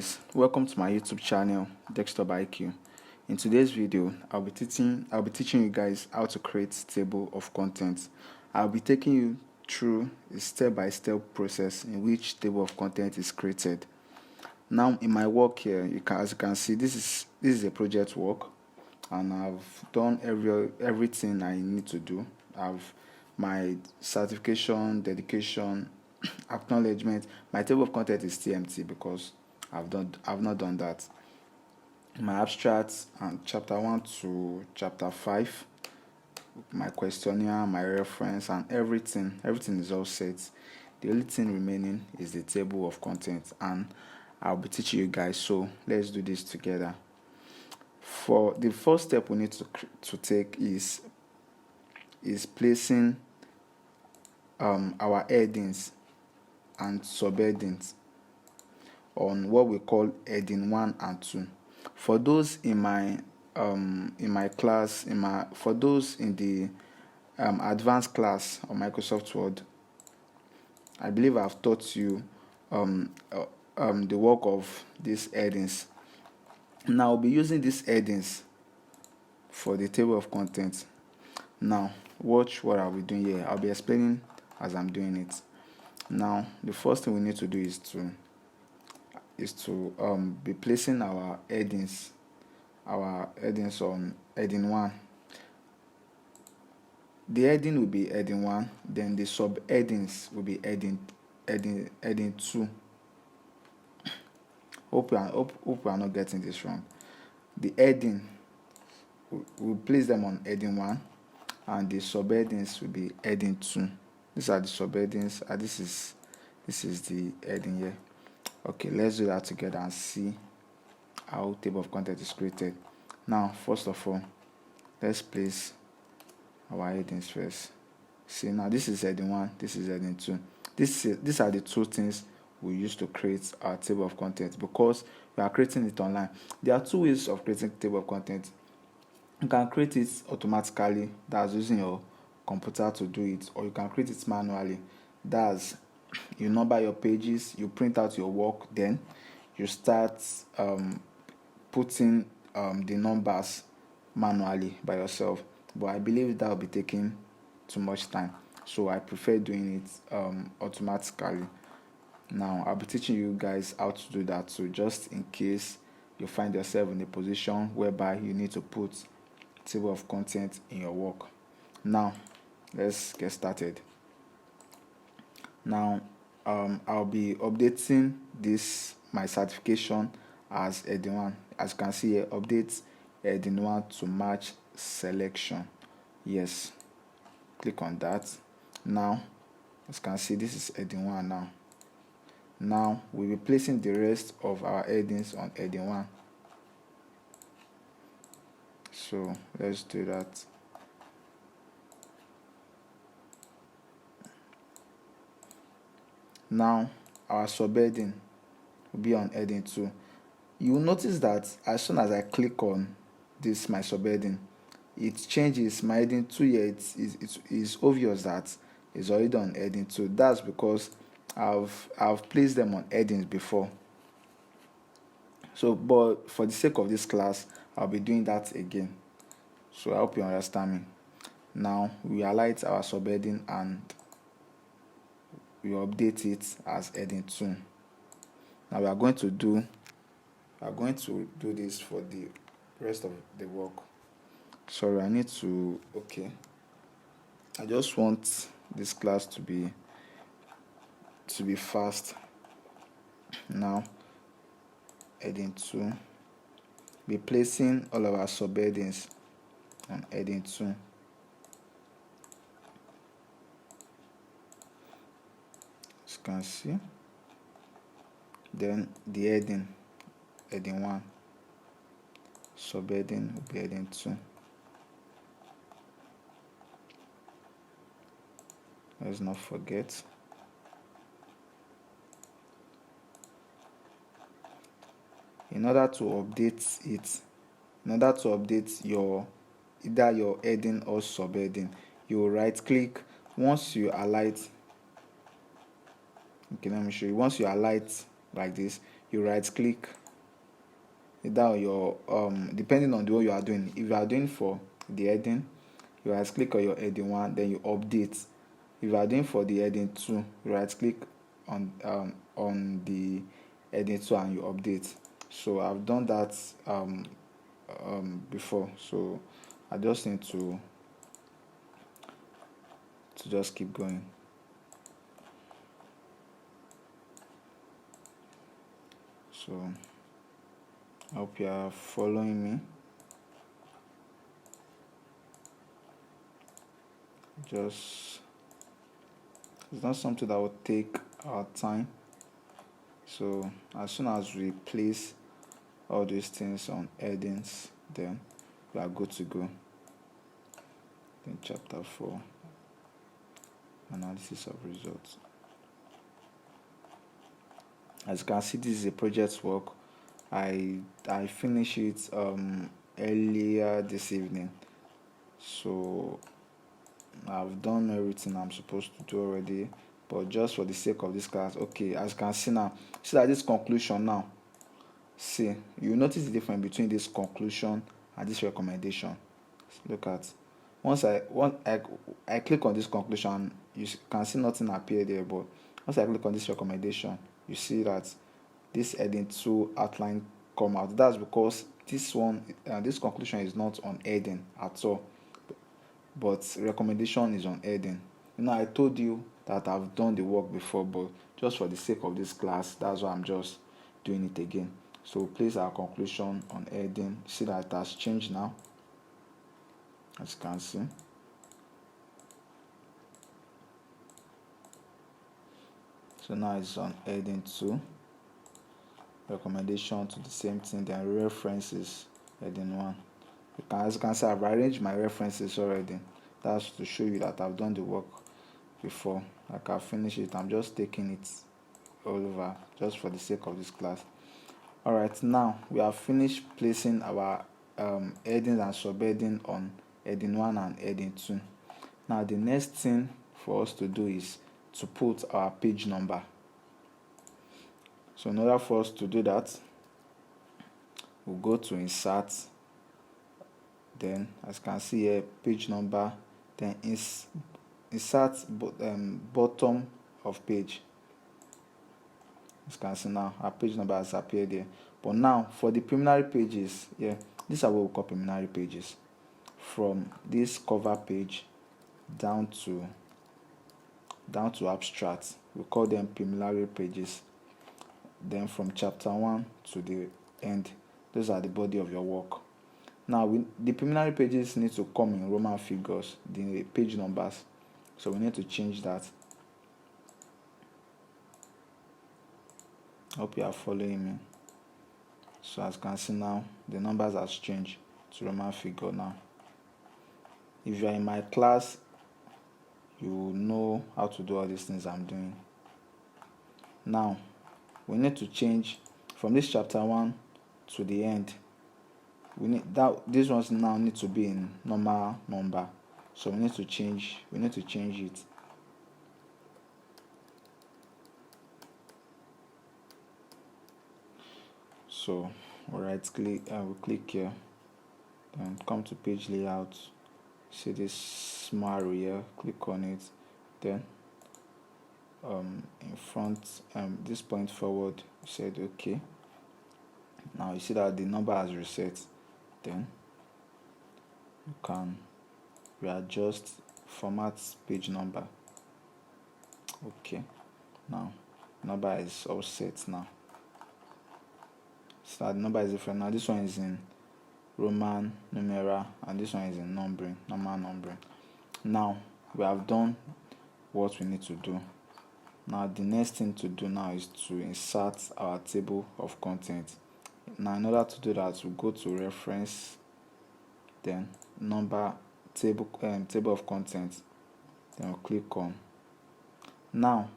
guys, welcome to my YouTube channel Desktop IQ. In today's video, I'll be teaching you guys how to create table of contents. I'll be taking you through a step-by-step process in which table of content is created. Now in my work here, as you can see, this is a project work, and I've done everything I need to do. I've my certification, dedication, acknowledgement. My table of content is still empty because I've not done that. My abstracts and chapter 1 to chapter 5, my questionnaire, my reference, and everything is all set. The only thing remaining is the table of content, and I'll be teaching you guys, so let's do this together. For the first step we need to take is placing our headings and subheadings on what we call heading 1 and 2. For those in my class, for those in the advanced class of Microsoft Word, I believe I've taught you the work of these headings. Now I'll be using these headings for the table of contents. Now watch what I'll be doing here. I'll be explaining as I'm doing it. Now the first thing we need to do is to be placing our headings on heading 1. The heading will be heading 1, then the subheadings will be heading 2. Hope we are not getting this wrong. The heading, we'll place them on heading 1, and the subheadings will be heading 2. These are the subheadings, and this is the heading here. Okay, let's do that together and see how table of content is created. Now, first of all, let's place our headings first. See, now this is heading 1, this is heading 2. These are the two things we use to create our table of content, because we are creating it online. There are two ways of creating table of content. You can create it automatically, that's using your computer to do it, or you can create it manually. That's, you number your pages, you print out your work, then you start putting the numbers manually by yourself. But I believe that will be taking too much time, so I prefer doing it automatically. Now I'll be teaching you guys how to do that, so just in case you find yourself in a position whereby you need to put table of content in your work. Now let's get started. Now I'll be updating my certification as heading 1. As you can see here, update heading 1 to match selection. Yes, click on that. Now as you can see, this is heading 1. Now we'll be placing the rest of our headings on heading 1. So let's do that. Now our subheading will be on heading 2. You will notice that as soon as I click on this, my subheading, it changes my heading 2 here. It is obvious that it's already on heading 2. That's because I've placed them on headings before. So, but for the sake of this class, I'll be doing that again. So I hope you understand me. Now we highlight our subheading and we update it as heading 2. Now we are going to do this for the rest of the work. Sorry, I need to, okay. I just want this class to be fast. Now heading 2, be placing all of our subheadings on heading 2. As you can see, then the heading 1, subheading will be heading 2. Let's not forget. In order to update either your heading or subheading, you right click. Once you highlight, okay, let me show you. Once you highlight like this, you right click down your depending on the one you are doing. If you are doing for the heading, you right click on your heading 1, then you update. If you are doing for the heading 2, you right click on the heading 2 and you update. So I've done that before, so I just need to just keep going. So I hope you are following me. Just, it's not something that will take our time. So as soon as we place all these things on headings, then we are good to go. Then chapter 4, analysis of results. As you can see, this is a project work. I finished it earlier this evening, so I've done everything I'm supposed to do already. But just for the sake of this class, okay, as you can see now, see that this conclusion now, see, you notice the difference between this conclusion and this recommendation. Look at, once I click on this conclusion, you can see nothing appear there, but once I click on this recommendation, you see that this heading 2 outline come out. That's because this one, this conclusion is not on heading at all, but recommendation is on heading. I told you that I've done the work before, but just for the sake of this class, that's why I'm just doing it again. So place our conclusion on heading. See that it has changed now, as you can see. So now it's on heading 2, recommendation to the same thing, then references, heading 1. As you can see, I've arranged my references already. That's to show you that I've done the work before. Like I've finished it, I'm just taking it all over just for the sake of this class. Alright, now we have finished placing our headings and subheading on heading 1 and heading 2. Now the next thing for us to do is to put our page number. So in order for us to do that, we'll go to insert, then as you can see here, page number, then insert bottom of page. As you can see now, our page number has appeared there. But now for the preliminary pages, these are what we call preliminary pages. From this cover page down to abstract, we call them preliminary pages. Then from chapter 1 to the end, those are the body of your work. Now the preliminary pages need to come in Roman figures, the page numbers, so we need to change that. Hope you are following me. So as you can see now, the numbers has changed to Roman figure now. If you are in my class, you will know how to do all these things I'm doing. Now we need to change from this chapter 1 to the end. We need that, these ones now need to be in normal number, so we need to change it. So right click, we click here, then come to page layout, see this small arrow here, click on it, then in front, this point forward, said okay. Now you see that the number has reset. Then you can readjust, format page number. Okay, now number is all set now. So the number is different now. This one is in Roman numeral and this one is in numbering, normal numbering. Now we have done what we need to do. Now the next thing to do now is to insert our table of content. Now in order to do that, we go to reference, then number, table of content, then we'll click on. Now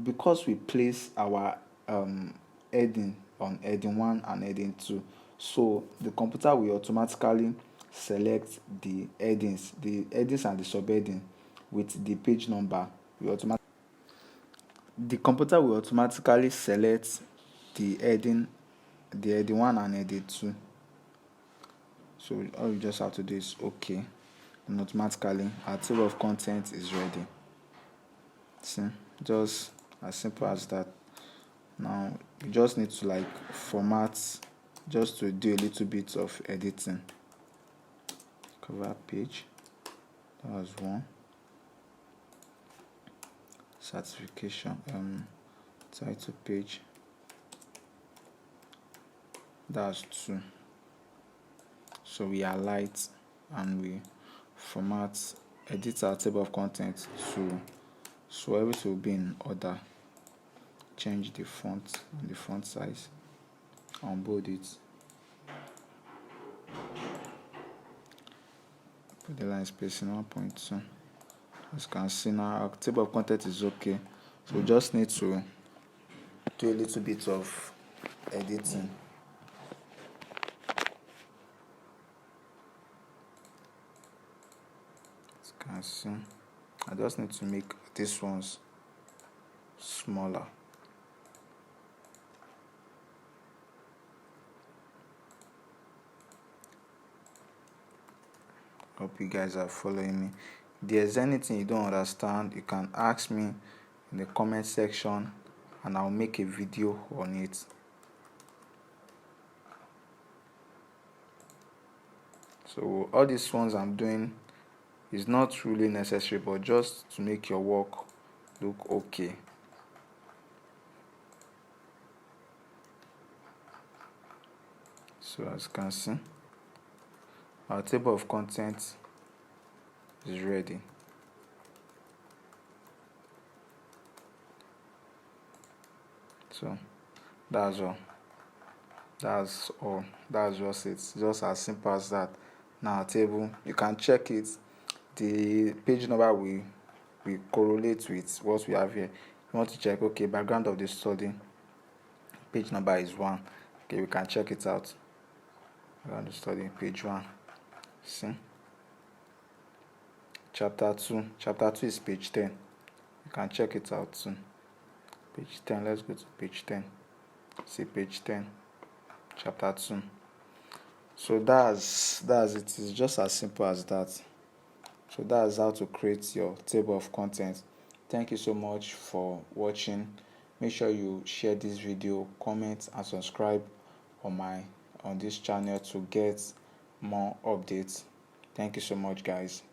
because we place our heading on heading 1 and heading 2, so the computer will automatically select the headings and the subheading with the page number. the computer will automatically select the heading 1 and heading 2. So all you just have to do is OK, and automatically our table of contents is ready. See, just as simple as that. Now you just need to like format, just to do a little bit of editing. Cover page, that was one. Certification, title page, that's 2. So we highlight and we format, edit our table of contents so everything will be in order. Change the font and the font size, unbold it, put the line spacing 1.2. As you can see now, our table of content is okay. So we just need to do a little bit of editing. As you can see, I just need to make these ones smaller. Hope you guys are following me. If there's anything you don't understand, you can ask me in the comment section and I'll make a video on it. So all these ones I'm doing is not really necessary, but just to make your work look okay. So as you can see, our table of contents is ready. So that's all. That's just it. Just as simple as that. Now our table, you can check it. The page number we correlate with what we have here. You want to check, okay, background of the study, page number is 1. Okay, we can check it out. Background of the study, page 1. See, chapter 2 is page 10. You can check it out too. Page 10. Let's go to page 10. See, page 10, chapter 2. So that's it. It's just as simple as that. So that's how to create your table of contents. Thank you so much for watching. Make sure you share this video, comment and subscribe on this channel to get more updates. Thank you so much, guys.